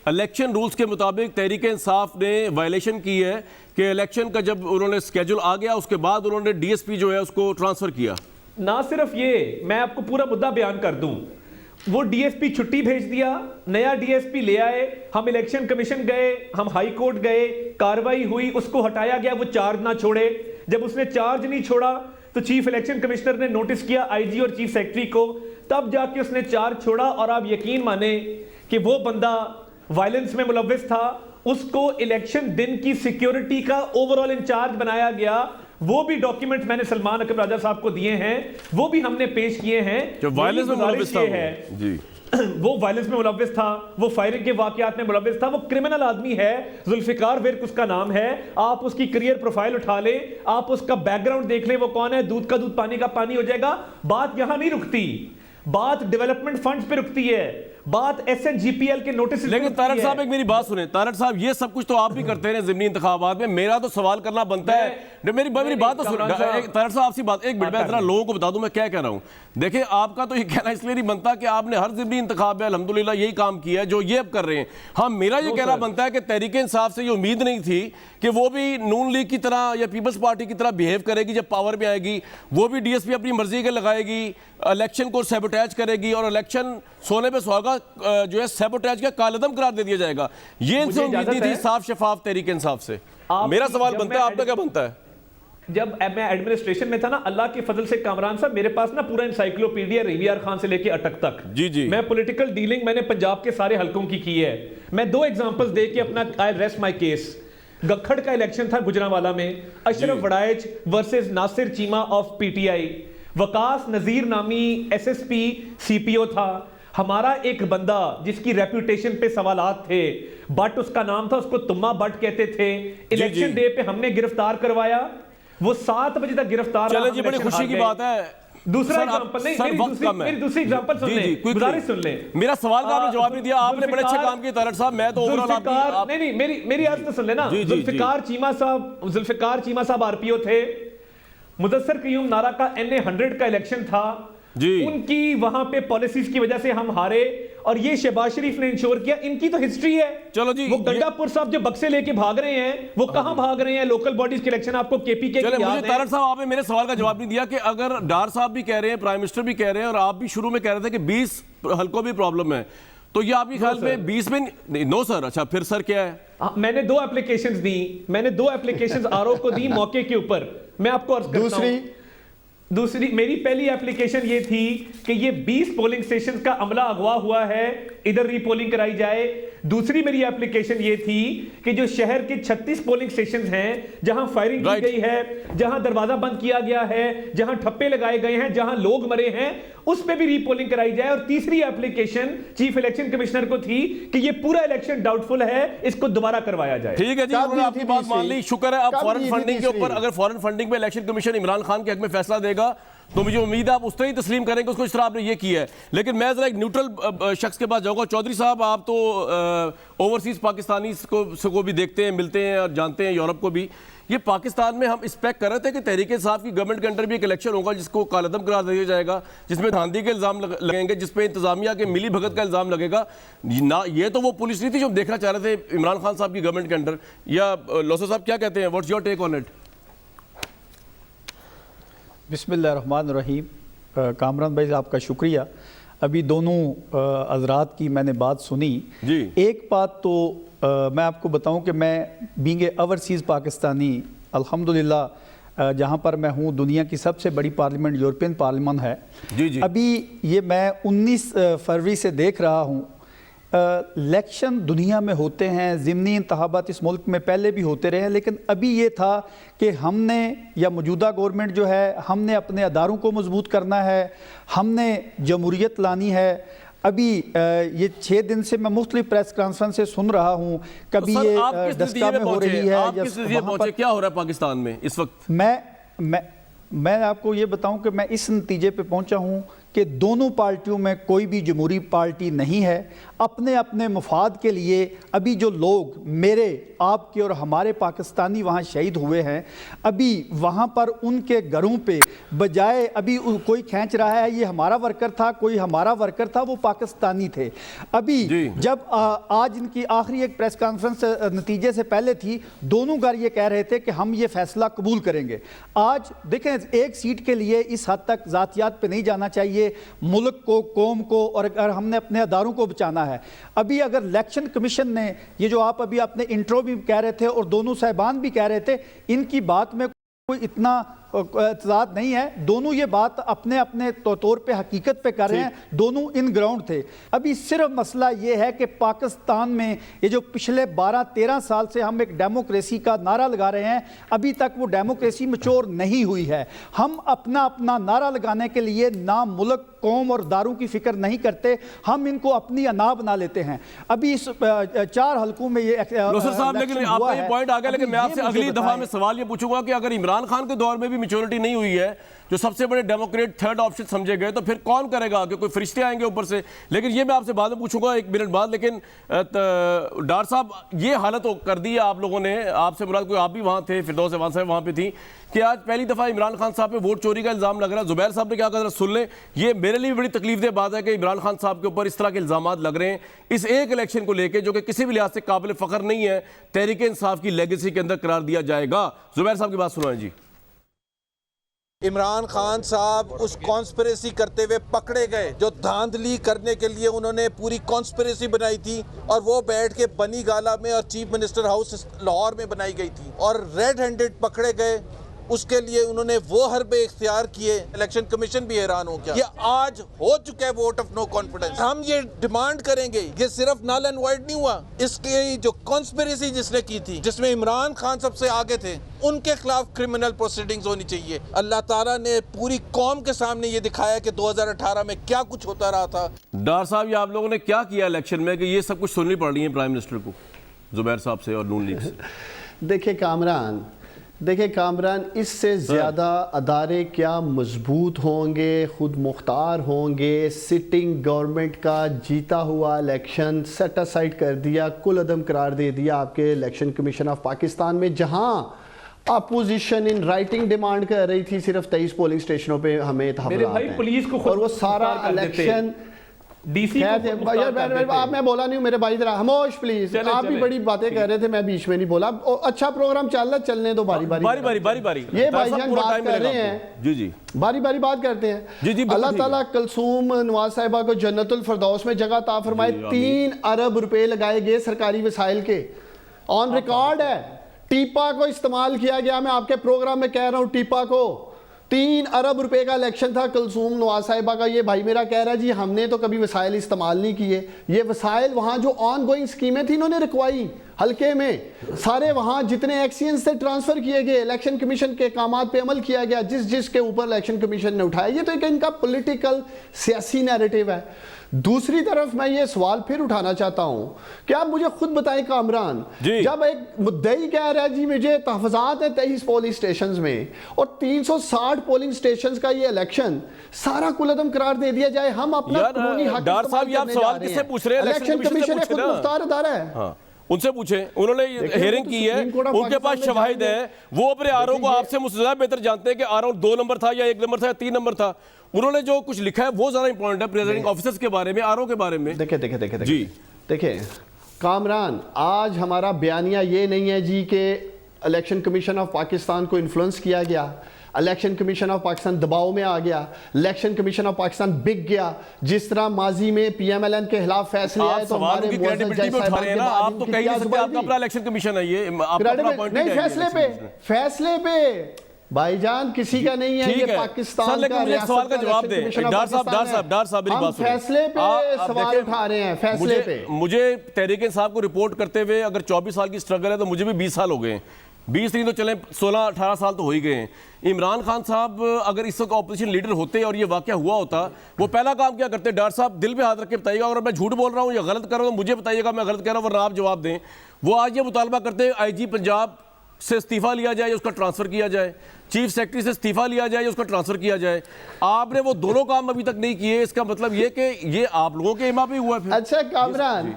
इलेक्शन रूल्स के मुताबिक तहरीक इंसाफ ने वायलेशन की है कि इलेक्शन का जब उन्होंने स्केड्यूल आ गया उसके बाद उन्होंने DSP जो है उसको ट्रांसफर किया। ना सिर्फ ये, मैं आपको पूरा मुद्दा बयान कर दूं, वो DSP छुट्टी भेज दिया, नया DSP ले आए, हम इलेक्शन कमीशन गए, हम हाई कोर्ट गए, कार्रवाई हुई, उसको हटाया गया, वो चार्ज ना छोड़े। जब उसने चार्ज नहीं छोड़ा तो चीफ इलेक्शन कमिश्नर ने नोटिस किया IG और चीफ सेक्रेटरी को, तब जाके उसने चार्ज छोड़ा। और आप यकीन माने कि वो बंदा वायलेंस में मुलव्विस था, उसको इलेक्शन दिन की सिक्योरिटी का ओवरऑल इंचार्ज बनाया गया। वो भी डॉक्यूमेंट मैंने सलमान अकरम राजा साहब को दिए हैं, वो भी हमने पेश किए हैं। जो वायलेंस में मुलव्विस था जी, वो वायलेंस में मुलव्विस था, वो फायरिंग के वाकयात में मुलव्विस था, वो क्रिमिनल आदमी है। जुल्फिकार विर्क उसका नाम है। आप उसकी करियर प्रोफाइल उठा ले, आप उसका बैकग्राउंड देख ले, वो कौन है, दूध का दूध पानी का पानी हो जाएगा। बात यहां नहीं रुकती, बात डेवलपमेंट फंड्स पे रुकती है, बात SNGPL के नोटिस। लेकिन तारड़ साहब एक मेरी बात सुने, तारड़ साहब ये सब कुछ तो आप भी करते हैं ज़िमनी इंतखाबात में, मेरा तो सवाल करना बनता है। मेरी बात तो सुन तारड़ साहब, आपसी बात एक मिनट में जरा लोगों को बता दूं मैं क्या कह रहा हूं। देखिए आपका तो ये कहना इसलिए नहीं बनता कि आपने हर ज़िमनी इंतखाब में अल्हम्दुलिल्लाह यही काम किया है जो ये अब कर रहे हैं। हाँ, मेरा ये कहना बनता है कि तहरीक इंसाफ से ये उम्मीद नहीं थी कि वो भी नून लीग की तरह या पीपल्स पार्टी की तरह बिहेव करेगी जब पावर में आएगी। वो भी DSP अपनी मर्जी के लगाएगी, इलेक्शन को सैबोटेज करेगी और इलेक्शन सोने पे सुहागा जो है सैबोटेज का कालदम करार दे दिया जाएगा। ये इनसे उम्मीद नहीं थी साफ शफाफ तहरीक इंसाफ से। मेरा सवाल बनता है, आपका क्या बनता है? जब मैं एडमिनिस्ट्रेशन में था ना, अल्लाह के फजल से कामरान साहब, मेरे पास ना पूरा इंसाइक्लोपीडिया रवीआर खान से लेके अटक तक। जी जी। मैं पॉलिटिकल डीलिंग मैंने पंजाब के सारे हलकों की है। मैं 2 एग्जांपल्स दे के अपना I rest my case. Gakhar का इलेक्शन था गुजरांवाला में, Ashraf Warraich versus Nasir Cheema of PTI. Waqas Nazir नामी एसएसपी सीपीओ था। हमारा एक बंदा जिसकी रेपुटेशन पे सवालात थे, बट उसका नाम था, उसको तुम्मा बट कहते थे, इलेक्शन डे पे हमने गिरफ्तार करवाया। वो 7 बजे तक गिरफ्तार रहा। चलो जी, बड़ी खुशी की बात है। दूसरा एग्जांपल नहीं, मेरी दूसरी एग्जांपल सुन लें, गुजारिश सुन लें। मेरा सवाल का आपने जवाब नहीं दिया। आपने बड़े अच्छे काम किए तारड़ साहब। मैं तो ओवरऑल आपकी नहीं मेरी अर्ज तो सुन लेना। जुल्फिकार चीमा साहब आरपीओ थे। मुदस्सर क़य्यूम नारा का NA 100 का इलेक्शन था जी। उनकी वहां पे पॉलिसीज की वजह से हम हारे, और ये शहबाज शरीफ ने इंश्योर किया। इनकी तो हिस्ट्री है। चलो जी, वो गंडापुर साहब जो बक्से लेके भाग रहे हैं, वो कहां भाग रहे हैं? लोकल बॉडीज के इलेक्शन आपको केपीके की याद है? मुझे तारड़ साहब, आपने मेरे सवाल का जवाब नहीं दिया कि अगर डार साहब भी कह रहे हैं, प्राइम मिनिस्टर भी कह रहे हैं, और आप भी शुरू में कह रहे थे कि 20 हल्कों में प्रॉब्लम है, तो ये आपके ख्याल में 20 में? No sir. अच्छा, फिर सर क्या है? मैंने 2 एप्लीकेशंस दी। मैंने 2 एप्लीकेशंस आरओ को दी मौके के ऊपर। मैं आपको अर्ज करता हूं। दूसरी मेरी पहली एप्लीकेशन ये थी कि ये 20 पोलिंग स्टेशन का अमला अगवा हुआ है, इधर रीपोलिंग कराई जाए। दूसरी मेरी एप्लीकेशन ये थी कि जो शहर के 36 पोलिंग स्टेशन हैं, जहां फायरिंग की गई है, जहां दरवाजा बंद किया गया है, जहां ठप्पे लगाए गए हैं, जहां लोग मरे हैं, उस पे भी रीपोलिंग कराई जाए। और तीसरी एप्लीकेशन चीफ इलेक्शन कमिश्नर को थी कि ये पूरा इलेक्शन डाउटफुल है, इसको दोबारा करवाया जाए। ठीक है जी, उन्होंने आपकी बात मान ली, शुक्र है। अब फॉरेन फंडिंग के ऊपर, अगर फॉरेन फंडिंग में इलेक्शन कमीशन इमरान खान के हक में फैसला देगा तो मुझे उम्मीद है आप उस तरह ही तस्लीम करेंगे उसको, इस तरह आपने ये किया है। लेकिन मैं जरा एक न्यूट्रल शख्स के पास जाऊंगा। चौधरी साहब, आप तो ओवरसीज पाकिस्तानी को भी देखते हैं, मिलते हैं और जानते हैं, यूरोप को भी। ये पाकिस्तान में हम एक्सपेक्ट कर रहे थे कि तहरीक इंसाफ की गवर्नमेंट के अंडर भी एक इलेक्शन होगा जिसको कालअदम करार दिया जाएगा, जिसमें धांधली के इल्जाम लगेंगे, जिसपे इंतजामिया के मिली भगत का इल्जाम लगेगा ना। ये तो वो पुलिस नहीं थी जो हम देखना चाह रहे थे इमरान खान साहब की गवर्नमेंट के अंडर। या लोसर साहब क्या कहते हैं? What's your take on it? बिस्मिल्लाहिर्रहमानिर्रहीम। कामरान भाई आपका शुक्रिया। अभी दोनों हज़रात की मैंने बात सुनी जी। एक बात तो मैं आपको बताऊं कि मैं बीइंग ए ओवरसीज़ पाकिस्तानी, अल्हम्दुलिल्लाह जहां पर मैं हूं, दुनिया की सबसे बड़ी पार्लियामेंट यूरोपियन पार्लियामेंट है जी जी। अभी ये मैं 19 फरवरी से देख रहा हूं। इलेक्शन दुनिया में होते हैं, ज़िमनी इंतखाबात इस मुल्क में पहले भी होते रहे हैं, लेकिन अभी ये था कि हमने, या मौजूदा गवर्नमेंट जो है, हमने अपने अदारों को मजबूत करना है, हमने जमहूरियत लानी है। अभी ये 6 दिन से मैं मुख्तलिफ प्रेस कॉन्फ्रेंस से सुन रहा हूँ, कभी ये डस्का में हो रही है, क्या हो रहा है पाकिस्तान में इस वक्त? मैं आपको ये बताऊं कि मैं इस नतीजे पे पहुंचा हूं कि दोनों पार्टियों में कोई भी जमहूरी पार्टी नहीं है। अपने अपने मफाद के लिए अभी जो लोग मेरे, आपके और हमारे पाकिस्तानी वहाँ शहीद हुए हैं, अभी वहाँ पर उनके घरों पे बजाय अभी कोई खींच रहा है ये हमारा वर्कर था, कोई हमारा वर्कर था, वो पाकिस्तानी थे। अभी जब आज इनकी आखिरी एक प्रेस कॉन्फ्रेंस नतीजे से पहले थी, दोनों घर ये कह रहे थे कि हम ये फैसला कबूल करेंगे। आज देखें, एक सीट के लिए इस हद तक ज़ातियात पे नहीं जाना चाहिए। मुल्क को, कौम को, और अगर हमने अपने अदारों को बचाना है। अभी अगर इलेक्शन कमीशन ने, ये जो आप अभी अपने इंट्रो भी कह रहे थे और दोनों साहिबान भी कह रहे थे, इनकी बात में कोई इतना इत्तेजाद नहीं है। दोनों ये बात अपने अपने तौर पे हकीकत पे कर रहे हैं, दोनों इन ग्राउंड थे। अभी सिर्फ मसला ये है कि पाकिस्तान में ये जो पिछले 12-13 साल से हम एक डेमोक्रेसी का नारा लगा रहे हैं, अभी तक वो डेमोक्रेसी मैच्योर नहीं हुई है। हम अपना अपना नारा लगाने के लिए ना मुल्क, कौम और दारू की फिक्र नहीं करते, हम इनको अपनी अना बना लेते हैं। अभी इस 4 हल्कों में ये साहब, लेकिन आपका ये पॉइंट आ गया। लेकिन मैं आपसे अगली दफा में सवाल ये पूछूंगा कि अगर इमरान खान के दौर में भी मैच्योरिटी नहीं हुई है, जो सबसे बड़े डेमोक्रेट थर्ड ऑप्शन समझे गए, तो फिर कौन करेगा? कि कोई फरिश्ते आएंगे ऊपर से? लेकिन ये मैं आपसे बाद में पूछूंगा 1 मिनट बाद। लेकिन डार साहब, ये हालत कर दी है आप लोगों ने, आपसे मुराद कोई आप भी वहां थे, फिरदौस अहमद साहब वहां पे थी, कि आज पहली दफा इमरान खान साहब पे वोट चोरी का इल्जाम लग रहा है। जुबैर साहब ने क्या कहा, सुन लें। ये मेरे लिए भी बड़ी तकलीफदेह बात है कि इमरान खान साहब के ऊपर इस तरह के इल्जाम लग रहे हैं इस एक इलेक्शन को लेकर, जो कि किसी भी लिहाज से काबिल फख्र नहीं है, तहरीक इंसाफ की लेगेसी के अंदर करार दिया जाएगा। जुबैर साहब की बात सुनाएं जी। इमरान खान साहब उस कॉन्स्पिरेसी करते हुए पकड़े गए, जो धांधली करने के लिए उन्होंने पूरी कॉन्स्पिरेसी बनाई थी, और वो बैठ के बनी गाला में और चीफ मिनिस्टर हाउस लाहौर में बनाई गई थी, और रेड हैंडेड पकड़े गए। उसके लिए उन्होंने वो हरबे इख्तियार किए, इलेक्शन कमीशन भी हैरान हो गया। ये आज हो चुका है वोट ऑफ नो कॉन्फिडेंस। हम ये डिमांड करेंगे, ये सिर्फ नल एंड वाइड नहीं हुआ, इसकी जो कॉन्स्पिरेसी जिसने की थी, जिसमें इमरान खान सबसे आगे थे, उनके खिलाफ क्रिमिनल प्रोसीडिंग्स होनी चाहिए। अल्लाह ताला ने पूरी कौम के सामने ये दिखाया कि 2018 में क्या कुछ होता रहा था। डार साहब, ये आप लोगों ने क्या किया इलेक्शन में कि ये सब कुछ सुननी पड़ रही है प्राइम मिनिस्टर को, जुबैर साहब से और नून लीग से? देखिए कामरान, इससे ज़्यादा अदारे क्या मजबूत होंगे, खुद मुख्तार होंगे। सिटिंग गवर्नमेंट का जीता हुआ इलेक्शन सेट असाइड कर दिया, कुल अदम करार दे दिया आपके इलेक्शन कमीशन ऑफ पाकिस्तान में, जहां अपोजिशन इन राइटिंग डिमांड कर रही थी सिर्फ 23 पोलिंग स्टेशनों पे हमें मेरे भाई पुलिस को खुद और वो सारा इलेक्शन डीसी आप, मैं बोला नहीं हूँ मेरे भाई, जरा खामोश प्लीज। आप भी बड़ी बातें कर रहे थे, मैं बीच में नहीं बोला। अच्छा प्रोग्राम चल रहा, चलने दो बारी बारी। ये भाईजान बात कर रहे हैं, जी बारी बारी बात करते हैं। जी अल्लाह ताला कलसूम नवाज साहिबा को जन्नतुल फिरदौस में जगह ता फरमाए। 3 अरब रुपए लगाए गए सरकारी वसाइल के, ऑन रिकॉर्ड है। टीपा को इस्तेमाल किया गया, मैं आपके प्रोग्राम में कह रहा हूँ। टीपा को 3 अरब रुपए का इलेक्शन था कलसूम नवाज साहिबा का। ये भाई मेरा कह रहा है जी हमने तो कभी वसाइल इस्तेमाल नहीं किए। ये वसाइल वहाँ जो ऑन गोइंग स्कीमें थी इन्होंने रुकवाई हल्के में, सारे वहाँ जितने एक्सियंस से ट्रांसफर किए गए, इलेक्शन कमीशन के कामात पे अमल किया गया जिस के ऊपर इलेक्शन कमीशन ने उठाया। ये तो एक इनका पॉलिटिकल सियासी नैरेटिव है। दूसरी तरफ मैं ये सवाल फिर उठाना चाहता हूं कि आप मुझे खुद बताएं कामरान, जब एक मुद्दई कह रहा है जी मुझे तहफ़्फ़ुज़ात है 23 पोलिंग स्टेशंस में और 360 पोलिंग स्टेशंस का ये इलेक्शन सारा कुलअदम करार दे दिया जाए, हम अपना कानूनी हक डार साहब, ये आप सवाल किससे पूछ रहे हैं? इलेक्शन कमीशन खुद मुख्तार अदारा है। हाँ, उनसे पूछे, उन्होंने हेयरिंग की है, उनके पास शवाहिद है, वो अपने आरोप को आपसे मुझसे ज्यादा बेहतर जानते हैं कि आरोप 2 नंबर था या 1 नंबर था या 3 नंबर था। उन्होंने जो कुछ लिखा है वो ज्यादा इंपॉर्टेंट है प्रेसिडेंट ऑफिसर्स के बारे में, आरोप के बारे में। देखिए कामरान, आज हमारा बयानिया ये नहीं है जी कि इलेक्शन कमीशन ऑफ पाकिस्तान को इन्फ्लुएंस किया गया, इलेक्शन कमीशन ऑफ पाकिस्तान दबाव में आ गया, इलेक्शन कमीशन ऑफ पाकिस्तान बिक गया। जिस तरह माजी में पीएमएलएन के खिलाफ फैसले आए तो हमारे आप तो कहीं नहीं सकते, आपका अपना इलेक्शन कमीशन है, ये नहीं फैसले पे भाईजान किसी का नहीं है, ये पाकिस्तान का सवाल का जवाब दे। डार साहब मेरी बात सुनो, फैसले पे सवाल उठा रहे हैं, फैसले पे। मुझे तहरीक इंसाफ को रिपोर्ट करते हुए अगर 24 साल की स्ट्रगल है तो मुझे भी 20 साल हो गए, 20 नहीं तो चले 16-18 साल तो हो ही गए हैं। इमरान खान साहब अगर इस वक्त ऑपोजिशन लीडर होते और ये वाकया हुआ होता, वो पहला काम क्या करते? डार साहब दिल पे हाथ रख के बताइएगा, अगर मैं झूठ बोल रहा हूँ या गलत कर रहा हूँ तो मुझे बताइएगा, मैं गलत कह रहा हूँ वरना आप जवाब दें। वो आज ये मुतालबा करते IG पंजाब से इस्तीफा लिया जाए या उसका ट्रांसफर किया जाए, चीफ सेक्रेटरी से इस्तीफा लिया जाए या उसका ट्रांसफर किया जाए। आपने वो दोनों काम अभी तक नहीं किए, इसका मतलब ये कि ये आप लोगों के इमा पे हुआ है। अच्छा कामरान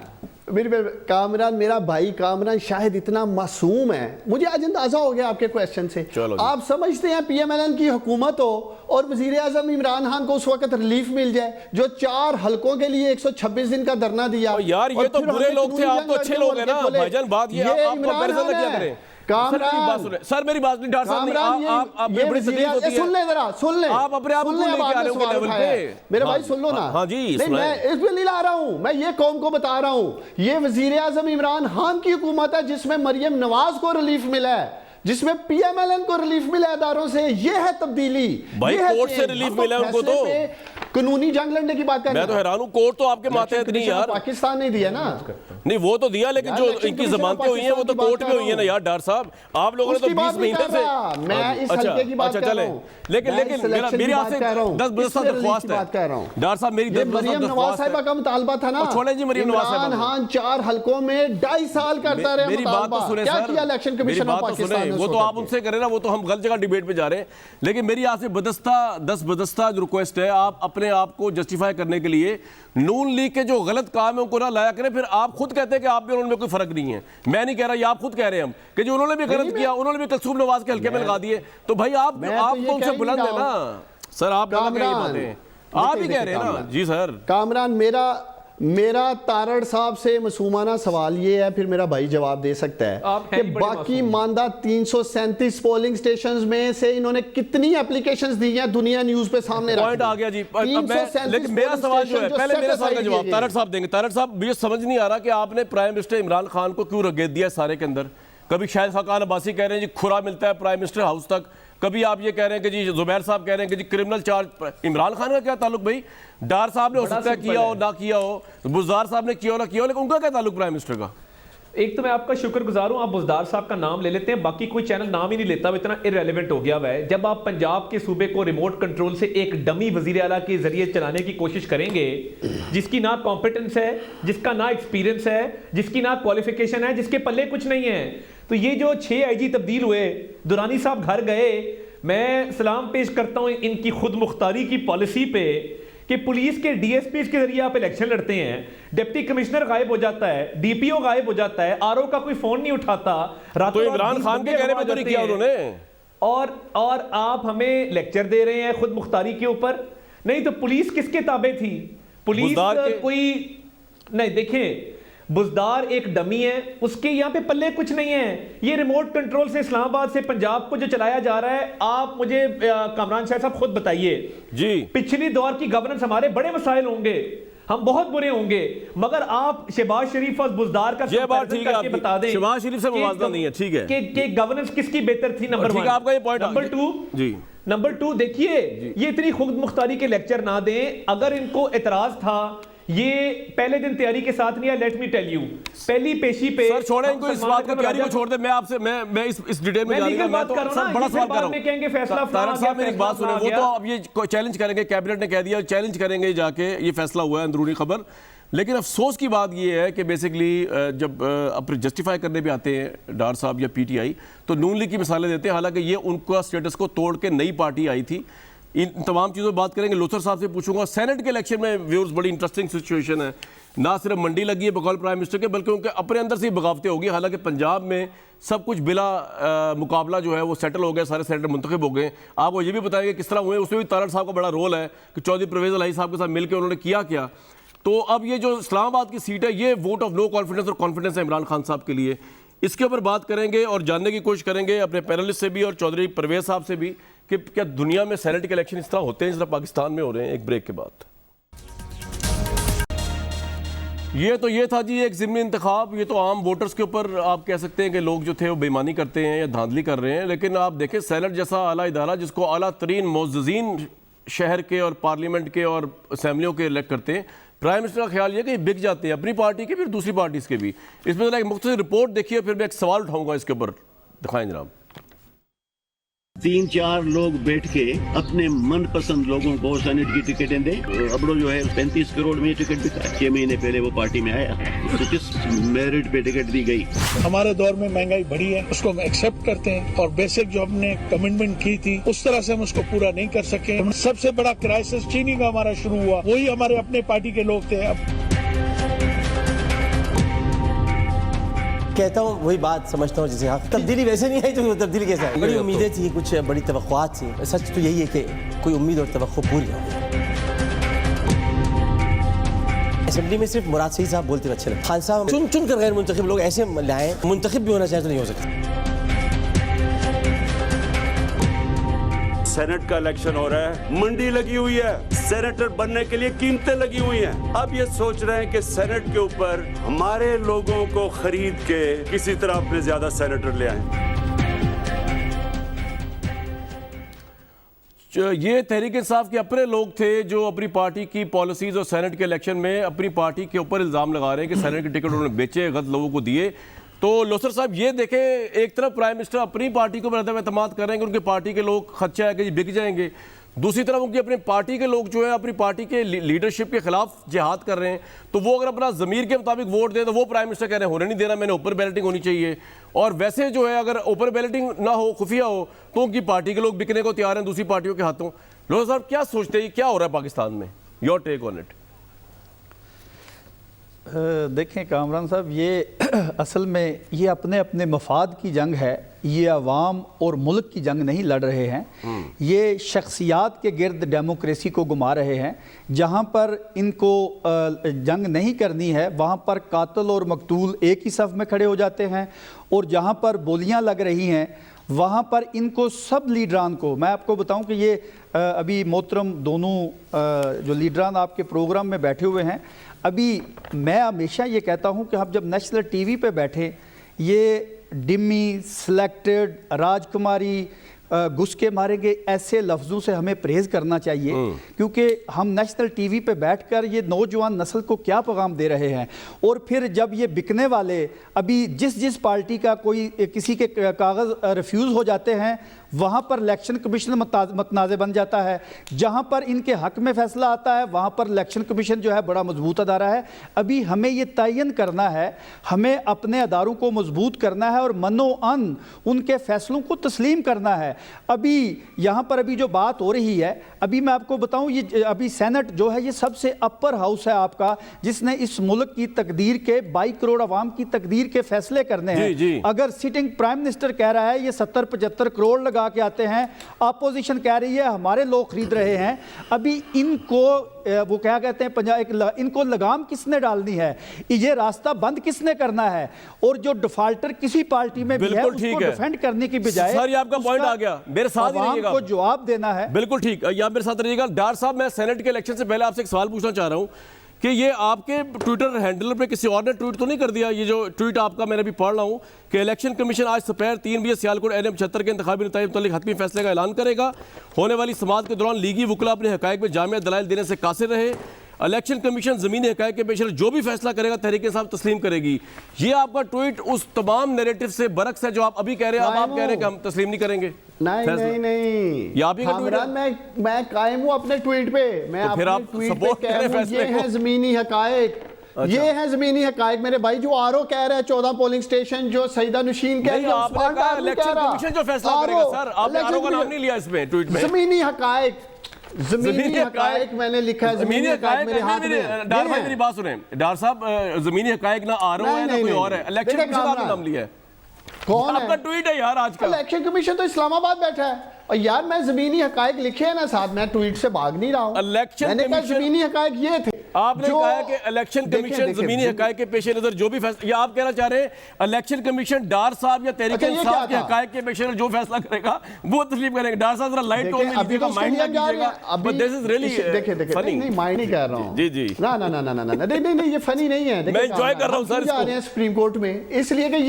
मेरा भाई कामरान शायद इतना मासूम है, मुझे आज अंदाजा हो गया आपके क्वेश्चन से। आप समझते हैं पीएमएलएन की हुकूमत हो और वजीर आजम इमरान खान को उस वक्त रिलीफ मिल जाए जो 4 हल्कों के लिए 126 दिन का धरना दिया। यार ये तो बुरे लोग थे, आप तो अच्छे लोग हैं ना भाईजान। बात ये आप कंपैरिजन क्या करें? सर मेरी बात नहीं, डॉक्टर साहब आप बड़ी तकलीफ होती है, सुन ले जरा, सुन ले, आप अपने आप को लेके आ रहे हो लेवल पे। मेरे भाई सुन लो ना। हाँ जी, मैं इसमें नहीं ला रहा हूं, मैं ये कौम को बता रहा हूं। ये वजीर आजम इमरान खान की हुकूमत है जिसमें मरियम नवाज को रिलीफ मिला है, जिसमें पीएमएलएन को रिलीफ मिला अदारों से। ये है तब्दीली भाई, कोर्ट से रिलीफ मिला उनको तो कानूनी जंग लड़ने की बात कर रहे हैं। मैं तो हैरान हूं, कोर्ट तो आपके मातहत नहीं यार, पाकिस्तान नहीं दिया ना। नहीं वो तो दिया, लेकिन जो इनकी जमानतें हुई हैं वो तो कोर्ट में हुई है ना यार। डार साहब आप लोगों ने तो 20 महीने से, मैं इस हल्के की बात कर रहा हूं, लेकिन मेरी आपसे 10 बरसा दरख्वास्त है डार साहब, मेरी 10 बरसा मरियम नवाज साहिबा का मुतालबा था ना, छोड़े जी मरियम नवाज साहिबा। इमरान खान 4 हल्कों में 2.5 साल करता रहे। मेरी बात तो सुने क्या किया इलेक्शन कमीशन ऑफ पाकिस्तान ने? वो तो आप उनसे करें ना, वो तो हम गलत जगह डिबेट पे जा रहे हैं। लेकिन मेरी आपसे बदस्ता जो रिक्वेस्ट है, आप अपने आप को जस्टिफाई करने के लिए नून लीग के जो गलत काम है उनको ना लाया करें। फिर आप खुद कहते हैं कि आप भी उन्होंने कोई फर्क नहीं है, मैं नहीं कह रहा, ये आप खुद कह रहे हैं हम कि जो उन्होंने भी गलत किया, उन्होंने भी कलसूम नवाज के हल्के में लगा दिए। तो भाई आप तो उनसे बुलंद है ना सर, आप ही कह रहे हैं ना। जी सर कामरान, मेरा तारड़ साहब से मासूमाना सवाल ये है, फिर मेरा भाई जवाब दे सकता है कि बाकी मानदा 337 पोलिंग स्टेशंस में से इन्होंने कितनी एप्लीकेशंस दी हैं दुनिया न्यूज़ पे सामने रख पॉइंट आ गया जी। लेकिन मेरा सवाल जो है, पहले मेरे सवाल का जवाब तारड़ साहब देंगे। तारड़ साहब, मुझे समझ नहीं आ रहा कि आपने प्राइम मिनिस्टर इमरान खान को क्यों रगेद दिया सारे के अंदर। कभी शाहिद खाकान अब्बासी कह रहे हैं जी खुरा मिलता है प्राइम मिनिस्टर हाउस तक, कभी आप ये कह रहे हैं कि जी जुबैर साहब कह रहे हैं कि जी क्रिमिनल चार्ज, इमरान खान का क्या ताल्लुक भाई? डार साहब ने हो सकता है किया हो ना किया हो, बुज़दार साहब ने किया हो ना किया हो, लेकिन उनका क्या ताल्लुक प्राइम मिनिस्टर का? एक तो मैं आपका शुक्रगुजार हूं, आप बुज़दार साहब का नाम ले लेते हैं, बाकी कोई चैनल नाम ही नहीं लेता, वो इतना इररेलेवेंट हो गया हुआ है। जब आप पंजाब के सूबे को रिमोट कंट्रोल से एक डमी वजीर आला के जरिए चलाने की कोशिश करेंगे, जिसकी ना कॉम्पिटेंस है, जिसका ना एक्सपीरियंस है, जिसकी ना क्वालिफिकेशन है, जिसके पल्ले कुछ नहीं है, तो ये जो 6 IG तब्दील हुए, दुरानी साहब घर गए, मैं सलाम पेश करता हूं इनकी खुद मुख्तारी की पॉलिसी पे कि पुलिस के DSP के जरिए आप इलेक्शन लड़ते हैं, डिप्टी कमिश्नर गायब हो जाता है, DPO गायब हो जाता है, RO का कोई फोन नहीं उठाता, तो इमरान खान के कहने पे तो नहीं किया उन्होंने, और आप हमें लेक्चर दे रहे हैं खुद मुख्तारी के ऊपर। नहीं तो पुलिस किसके ताबे थी? पुलिस कोई नहीं, देखें बुज़दार एक डमी है, उसके यहाँ पे पल्ले कुछ नहीं है। ये रिमोट कंट्रोल से इस्लामाबाद से पंजाब को जो चलाया जा रहा है, आप मुझे कामरान शाह साहब खुद बताइए जी, पिछली दौर की गवर्नेंस हमारे बड़े मसाइल होंगे, हम बहुत बुरे होंगे, मगर आप शहबाज शरीफ और बुज़दार का ये बात ठीक है, बता दें शहबाज शरीफ से मुवाज़ना नहीं है, ठीक है, कि गवर्नेंस किसकी बेहतर थी, नंबर 1। आपका ये पॉइंट। नंबर 2 जी, नंबर 2 देखिए, ये इतनी खुद मुख्तारी के लेक्चर ना दें। अगर इनको एतराज था, ये पहले दिन तैयारी के साथ नहीं है, लेट मी टेल यू, पहली पेशी पे सर छोड़े इनको, इस बात को तैयारी को छोड़ दे, मैं आपसे मैं इस डिटेल में जाने का, मैं तो सर बड़ा सवाल कर रहा हूं, कहेंगे फैसला तारक साहब मेरी एक बात सुने, वो तो अब ये चैलेंज करेंगे, कैबिनेट ने कह दिया चैलेंज करेंगे जाके, ये फैसला हुआ है, अंदरूनी खबर। लेकिन अफसोस की बात ये है कि बेसिकली जब अपने जस्टिफाई करने भी आते हैं डार साहब या PTI, तो नून लीग की मिसालें देते हैं, हालांकि ये उनका स्टेटस को तोड़ के नई पार्टी आई थी। इन तमाम चीज़ों पर बात करेंगे। लोथर साहब से पूछूंगा, सेनेट के इलेक्शन में व्यूअर्स बड़ी इंटरेस्टिंग सिचुएशन है, ना सिर्फ मंडी लगी है बकौल प्राइम मिनिस्टर के, बल्कि उनके अपने अंदर से ही बगावतें होगी। हालांकि पंजाब में सब कुछ बिला मुकाबला जो है वो सेटल हो गया, सारे सेनेटर मुंतखब हो गए। आपको ये भी बताएंगे किस तरह हुए, उसमें भी तारड़ साहब का बड़ा रोल है कि चौधरी परवेज़ इलाही साहब के साथ मिलकर उन्होंने किया क्या। तो अब ये जो इस्लामाबाद की सीट है, ये वोट ऑफ नो कॉन्फिडेंस और कॉन्फिडेंस है इमरान खान साहब के लिए। इसके ऊपर बात करेंगे और जानने की कोशिश करेंगे अपने पैनलिस्ट से भी और चौधरी परवेज़ साहब से भी कि क्या दुनिया में सेनेट के इलेक्शन इस तरह होते हैं जिस तरह पाकिस्तान में हो रहे हैं। एक ब्रेक के बाद ये था जी एक ज़िमनी इंतखाब। ये तो आम वोटर्स के ऊपर आप कह सकते हैं कि लोग जो थे वो बेईमानी करते हैं या धांधली कर रहे हैं, लेकिन आप देखें सेनेट जैसा आला इदारा जिसको आला तरीन मोअज़्ज़ज़ीन शहर के और पार्लियामेंट के और असम्बलियों के इलेक्ट करते हैं, प्राइम मिनिस्टर का ख्याल ये कि बिक जाते हैं अपनी पार्टी के भी और दूसरी पार्टीज़ के भी। इसमें एक मुख्तसर रिपोर्ट देखिए, फिर मैं एक सवाल उठाऊंगा इसके ऊपर। दिखाएं जनाब। 3-4 लोग बैठ के अपने मनपसंद लोगों को सेनेट की टिकटें दें। अबड़ो जो है 35 करोड़ में टिकट बिका, 6 महीने पहले वो पार्टी में आया, तो किस मेरिट पे टिकट दी गई। हमारे दौर में महंगाई बढ़ी है, उसको हम एक्सेप्ट करते हैं और बेसिक जो हमने कमिटमेंट की थी उस तरह से हम उसको पूरा नहीं कर सके। सबसे बड़ा क्राइसिस चीनी का हमारा शुरू हुआ, वही हमारे अपने पार्टी के लोग थे। अब कहता हूँ वही बात समझता हूँ, जैसे हाँ तब्दीली वैसे नहीं आई तो तब्दीली कैसे आई। बड़ी उम्मीदें थी, कुछ बड़ी तवक्कुआत थी। सच तो यही है कि कोई उम्मीद और तवक्को पूरी हो गई। असेंबली में सिर्फ मुराद सईद साहब बोलते हुए अच्छे लगे। खान साहब चुन चुन कर गैर मुंतखब लोग ऐसे लाए, मुंतखब भी होना चाहिए तो नहीं हो सकता। सेनेट का इलेक्शन हो रहा है, मंडी लगी हुई है, सेनेटर बनने के लिए कीमतें लगी हुई हैं। अब ये सोच रहे हैं कि सेनेट के ऊपर हमारे लोगों को खरीद के किसी तरह अपने ज्यादा सेनेटर ले आए। ये तहरीक इंसाफ के अपने लोग थे जो अपनी पार्टी की पॉलिसीज और सेनेट के इलेक्शन में अपनी पार्टी के ऊपर इल्जाम लगा रहे हैं कि सेनेट के टिकट उन्होंने बेचे, गलत लोगों को दिए। तो लोसर साहब ये देखें, एक तरफ प्राइम मिनिस्टर अपनी पार्टी को बराबर एतमाद कर रहे हैं कि उनकी पार्टी के लोग खदशा है कि बिक जाएंगे, दूसरी तरफ उनकी अपनी पार्टी के लोग जो है अपनी पार्टी के लीडरशिप के खिलाफ जिहाद कर रहे हैं। तो वो अगर अपना ज़मीर के मुताबिक वोट दे तो वो प्राइम मिनिस्टर कह रहे हैं होने नहीं देना, मैंने ओपन बैलेटिंग होनी चाहिए। और वैसे जो है अगर ओपन बैलेटिंग ना हो, खुफिया हो, तो उनकी पार्टी के लोग बिकने को तैयार हैं दूसरी पार्टियों के हाथों। लोसर साहब क्या सोचते हैं, क्या हो रहा है पाकिस्तान में? Your take on it. देखें कामरान साहब, ये असल में ये अपने अपने मफाद की जंग है, ये अवाम और मुल्क की जंग नहीं लड़ रहे हैं। ये शख्सियात के गिर्द डेमोक्रेसी को घुमा रहे हैं। जहाँ पर इनको जंग नहीं करनी है वहाँ पर कातिल और मकतूल एक ही सफ़ में खड़े हो जाते हैं, और जहाँ पर बोलियाँ लग रही हैं वहाँ पर इनको सब लीडरान को, मैं आपको बताऊं कि ये अभी मोहतरम दोनों जो लीडरान आपके प्रोग्राम में बैठे हुए हैं, अभी मैं हमेशा ये कहता हूं कि हम जब नेशनल टीवी पे बैठे, ये डिमी, सिलेक्टेड, राजकुमारी, घुस के मारेंगे, ऐसे लफ्ज़ों से हमें परहेज करना चाहिए, क्योंकि हम नेशनल टीवी पे बैठकर ये नौजवान नस्ल को क्या पैगाम दे रहे हैं। और फिर जब ये बिकने वाले अभी जिस पार्टी का कोई किसी के कागज़ रिफ्यूज़ हो जाते हैं, वहाँ पर इलेक्शन कमीशन मतनाज़ बन जाता है। जहाँ पर इनके हक में फैसला आता है वहाँ पर इलेक्शन कमीशन जो है बड़ा मजबूत अदारा है। अभी हमें ये तयन करना है, हमें अपने अदारों को मजबूत करना है और मनो अन उनके फैसलों को तस्लीम करना है। अभी यहाँ पर अभी जो बात हो रही है, अभी मैं आपको बताऊँ, ये अभी सेनेट जो है ये सबसे अपर हाउस है आपका, जिसने इस मुल्क की तकदीर के 22 करोड़ अवाम की तकदीर के फैसले करने हैं। अगर सिटिंग प्राइम मिनिस्टर कह रहा है ये 70-75 करोड़ लगा के आते हैं, अपोजिशन कह रही है हमारे लोग खरीद रहे हैं, अभी इनको वो क्या कहते हैं इनको लगाम किसने डालनी है, ये रास्ता बंद किसने करना है? और जो डिफाल्टर किसी पार्टी में भी है उसको डिफेंड करने की बजाय सर, ये आपका पॉइंट आ गया, मेरे साथ ही रहिएगा, को जवाब देना है। बिल्कुल ठीक, या मेरे साथ रहिएगा। डार साहब, मैं सेनेट के इलेक्शन से पहले आपसे एक सवाल पूछना चाह रहा हूं कि ये आपके ट्विटर हैंडल पे किसी और ने ट्वीट तो नहीं कर दिया? ये जो ट्वीट आपका मैंने अभी पढ़ रहा हूं कि इलेक्शन कमीशन आज दोपहर 3 बजे सियालकोट NM 76 के इंतखाबी नतीजे मुतालिक हतमी फैसले का ऐलान करेगा। होने वाली समाअत के दौरान लीगी वकला अपने हकायक में जामिया दलाइल देने से कासिर रहे। इलेक्शन कमीशन ज़मीनी हकायक के पेश जो भी फैसला करेगा तहरीक इंसाफ तस्लीम करेगी। ये आपका ट्वीट उस तमाम नैरेटिव से बरक्स है जो आप अभी कह रहे हैं। अब आप कह रहे हैं कि हम तस्लीम नहीं करेंगे। नहीं, ये आप ही का ट्वीट है? मैं कायम हूं अपने ट्वीट पे, मैं तो फिर आप सपोर्ट करें फैसले को। ये है ज़मीनी हकायक, ये है ज़मीनी हकायक मेरे भाई। जो आरओ कह रहा है 14 पोलिंग स्टेशन, जो सईदा नशीन कह रही है, आपने कहा इलेक्शन कमीशन जो फैसला करेगा। सर, आपने आरओ का नाम नहीं लिया इसमें ट्वीट में। ज़मीनी हकायक, ज़मीनी हकायक मैंने लिखा है। ज़मीनी हकायक मेरे हाथ में। डार भाई मेरी बात सुने, डार साहब, ज़मीनी हकायक ना आरओ है ना कोई और है, इलेक्शन कमीशन आपने नाम लिया है। कौन आपका ट्वीट है यार आज का? इलेक्शन कमीशन तो इस्लामाबाद बैठा है। और यार मैं ज़मीनी हकायक लिखे हैं ना साथ, मैं ट्वीट से भाग नहीं रहा हूं। इलेक्शन कमीशन ज़मीनी हकायक ये थे। आपने कहा कि इलेक्शन कमीशन ज़मीनी हकायक के पेश नजर जो भी फैसला, या आप कहना चाह रहे हैं इलेक्शन कमीशन डार साहब या तहरीक इंसाफ के हकायक के पेश नजर जो फैसला करेगा वो तस्लीम करेंगे? डार साहब जरा लाइट टोन में लीजिएगा, माइंड ना कीजिएगा। But this is really funny. नहीं, माइंड नहीं कर रहा हूं। जी जी, ना ना ना ना ना नहीं, ये फनी नहीं है। मैं एंजॉय कर रहा हूं सर इसको। जा रहे हैं सुप्रीम कोर्ट में इसलिए कि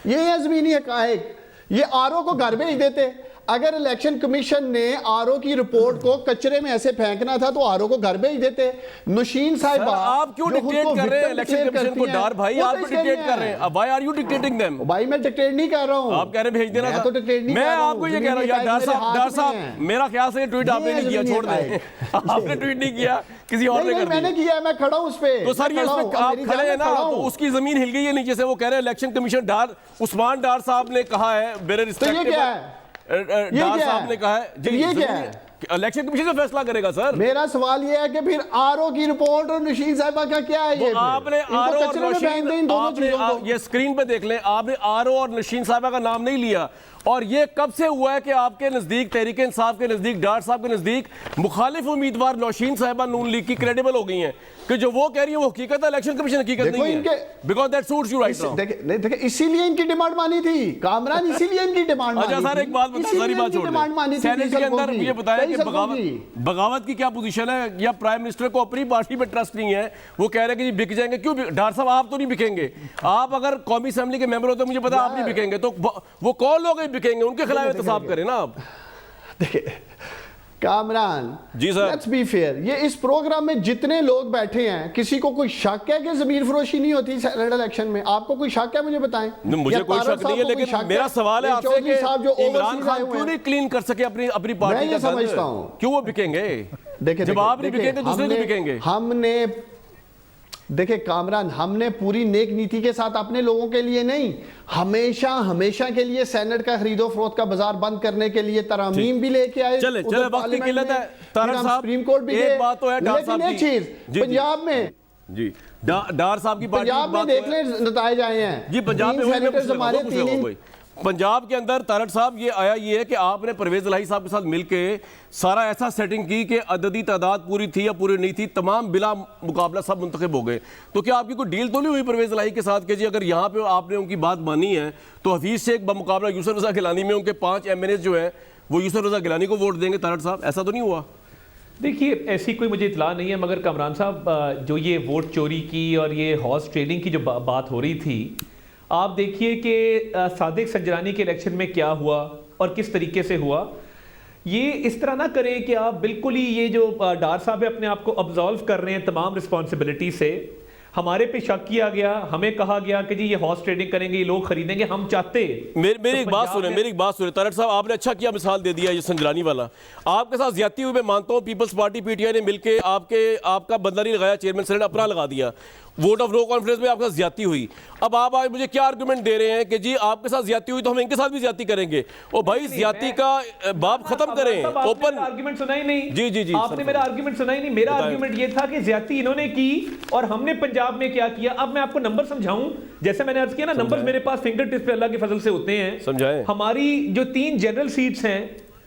ये है ज़मीनी हकायक। ये आरओ को घर भेज देते। अगर इलेक्शन कमीशन ने आरओ की रिपोर्ट को कचरे में ऐसे फेंकना था तो आरओ को घर भेज देते। नौशीन साहिबा, आप क्यों डिक्टेट कर रहे हैं इलेक्शन कमीशन को? डार भाई, आप डिक्टेट कर रहे हैं। Why are you dictating them? भाई मैं डिक्टेट नहीं कर रहा हूं। आप कह रहे हैं भेज देना था। तो डिक्टेट नहीं, मैं आपको ये कह रहा हूं यार डार साहब, मेरा ख्याल से ट्वीट आपने नहीं किया, छोड़ दें। आपने ट्वीट नहीं किया, किसी और ने कर दिया। मैंने किया, मैं खड़ा हूं उस पे। तो सर ये उसमें आप खड़े हैं ना, तो उसकी जमीन हिल गई है नीचे से। वो कह रहे हैं इलेक्शन कमीशन डार उस्मान डार साहब ने कहा है, मेरे रिस्पेक्ट। ये क्या है? डार साहब ने कहा है जी, ये क्या है? इलेक्शन कमीशन से फैसला करेगा सर। मेरा सवाल ये है कि फिर आरओ की रिपोर्ट और नशीन साहिबा का क्या है? ये आपने आरओ और नशीन, आपने ये स्क्रीन पे देख लें, आपने आरओ और नशीन साहिबा का नाम नहीं लिया। और ये कब से हुआ है कि आपके नजदीक, तहरीक इंसाफ के नजदीक, डार साहब के नजदीक मुखालिफ उम्मीदवार नौशीन साहिबा नून लीग की क्रेडिबल हो गई हैं कि जो वो कह रही है वो हकीकत है, इलेक्शन कमीशन हकीकत नहीं है, because that suits you right now. देखिए इसीलिए इनकी डिमांड मानी थी कामरान, इसीलिए इनकी डिमांड मानी। अच्छा सर, एक बात बताओ, सारी बात छोड़ दें। सेनेट के अंदर ये बताया कि बगावत की क्या पोजीशन है, या प्राइम मिनिस्टर को अपनी पार्टी पे ट्रस्ट नहीं है, वो कह रहे हैं कि बिक जाएंगे। क्यों? डार साहब आप तो नहीं बिकेंगे। आप अगर कौमी असेंबली के मेंबर होते, मुझे पता आप नहीं बिकेंगे, तो वो कौन लोग बिकेंगे? उनके खिलाफ एहतसाब करें ना आप। देखिए कामरान जी सर, लेट्स बी फेयर। ये इस प्रोग्राम में जितने लोग बैठे हैं, किसी को कोई शक है कि जमीन फरोशी नहीं होती सेनेट इलेक्शन में? आपको कोई शक है? मुझे बताएं। मुझे कोई शक नहीं है, लेकिन मेरा सवाल है आपसे कि इमरान खान क्यों नहीं क्लीन कर सके अपनी पार्टी का? समझता हूं क्यों वो बिकेंगे। देखिए जब आप नहीं बिकेंगे दूसरे नहीं बिकेंगे। हमने देखिए कामरान, हमने पूरी नेक नीति के साथ अपने लोगों के लिए नहीं, हमेशा के लिए सेनेट का खरीदो फरोख्त का बाजार बंद करने के लिए तरमीम भी लेके आए। चले वक्त की किल्लत है तारक साहब, सुप्रीम कोर्ट भी एक बात तो है डार साहब, एक चीज पंजाब में जी डार साहब की पंजाब में देख ले नताइज आए हैं जी। पंजाब में पंजाब के अंदर तारक साहब ये आया, ये है कि आपने परवेज इलाही साहब के साथ मिलके सारा ऐसा सेटिंग की कि अददी तादाद पूरी थी या पूरी नहीं थी, तमाम बिला मुकाबला सब मुंतखब हो गए। तो क्या आपकी कोई डील तो नहीं हुई परवेज इलाही के साथ कि जी अगर यहाँ पे आपने उनकी बात मानी है तो हफीज शेख बमुकाबला यूसुफ रजा गिलानी में उनके 5 MNA जो है वो यूसुफ रजा गिलानी को वोट देंगे? तारक साहब ऐसा तो नहीं हुआ? देखिए ऐसी कोई मुझे इतला नहीं है, मगर कमरान साहब जो ये वोट चोरी की और ये हॉर्स ट्रेडिंग की जो बात हो रही थी, आप देखिए कि सादिक संजरानी के इलेक्शन में क्या हुआ। और किस तरीके से हुआ। ये इस तरह ना करें कि आप बिल्कुल ही ये जो डार साहब अपने आप को अब्जॉल्व कर रहे हैं तमाम रिस्पॉन्सिबिलिटी से। हमारे पे शक किया गया, हमें कहा गया कि जी ये हॉर्स ट्रेडिंग करेंगे, ये लोग खरीदेंगे, हम चाहते। मेरी एक बात सुने तारड़ साहब, आपने अच्छा किया मिसाल दे दिया ये संजरानी वाला। आपके साथ ज्यादती हुई मैं मानता हूँ, पीपल्स पार्टी पीटीआई ने मिलकर आपका बंदा नहीं लगाया, चेयरमैन सेनेट अपना लगा दिया, वोट ऑफ नो कॉन्फिडेंस में आपके साथ ज्यादती हुई। अब आप आज मुझे क्या आर्गुमेंट दे रहे हैं कि जी आपके साथ ज्यादती हुई तो हम इनके साथ भी ज्यादती करेंगे? ओ भाई, ज्यादती का बाब खत्म करें, ओपन आर्गुमेंट सुना ही नहीं। जी आपने मेरा आर्गुमेंट सुना ही नहीं। मेरा आर्गुमेंट ये था कि ज्यादती इन्होंने की और हमने पंजाब में क्या किया। अब मैं आपको नंबर समझाऊं, जैसे मैंने अर्ज किया ना, नंबर्स मेरे पास फिंगर टिप्स पे अल्लाह के फजल से होते हैं। समझाएं। हमारी जो 3 जनरल सीट्स हैं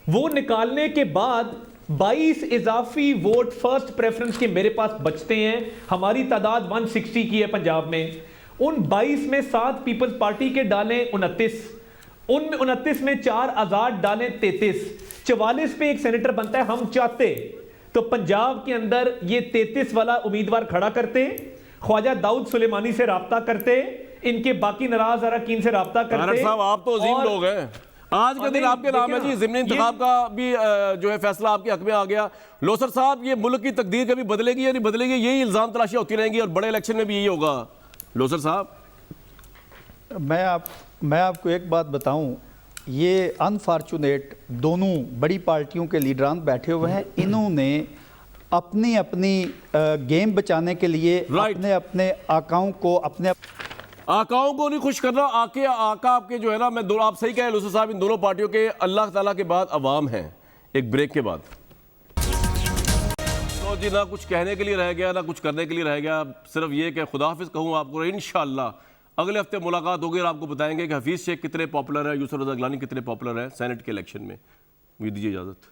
वो निकालने के बाद 22 इजाफी वोट फर्स्ट प्रेफरेंस के मेरे पास बचते हैं। हमारी तादाद 160 की है पंजाब में। उन 22 में 7 पीपल्स पार्टी के डालें 29, उन 29 में 4 आजाद डालें 33, 44 पे एक सेनेटर बनता है। हम चाहते तो पंजाब के अंदर ये 33 वाला उम्मीदवार खड़ा करते, ख्वाजा दाऊद सुलेमानी से राब्ता करते, इनके बाकी नाराज अरकान से राब्ता करते। साहब आप तो अजीम लोग हैं, आज के दिन आपके नाम है जी। ज़िमनी इंतखाब का भी जो है फैसला आपके हक में आ गया। लोसर साहब, ये मुल्क की तकदीर कभी बदलेगी या नहीं बदलेगी? यही इल्जाम तलाशियां होती रहेंगी और बड़े इलेक्शन में भी यही होगा। लोसर साहब, मैं आपको एक बात बताऊं, ये अनफॉर्चुनेट दोनों बड़ी पार्टियों के लीडरान बैठे हुए हैं। इन्होंने अपनी अपनी गेम बचाने के लिए अपने अपने आकाओं को नहीं खुश करना। आका आपके जो है ना, आप सही कहे लूसर साहब, इन दोनों पार्टियों के अल्लाह ताला के बाद अवाम हैं। एक ब्रेक के बाद तो जी ना कुछ कहने के लिए रह गया ना कुछ करने के लिए रह गया, सिर्फ ये कि खुदा हाफिज कहूँ आपको। इंशाअल्लाह अगले हफ्ते मुलाकात होगी और आपको बताएंगे कि हफीज़ शेख कितने पॉपुलर है, यूसुफ रज़ा गिलानी कितने पॉपुलर है सेनेट के इलेक्शन में। मुझे दीजिए इजाज़त।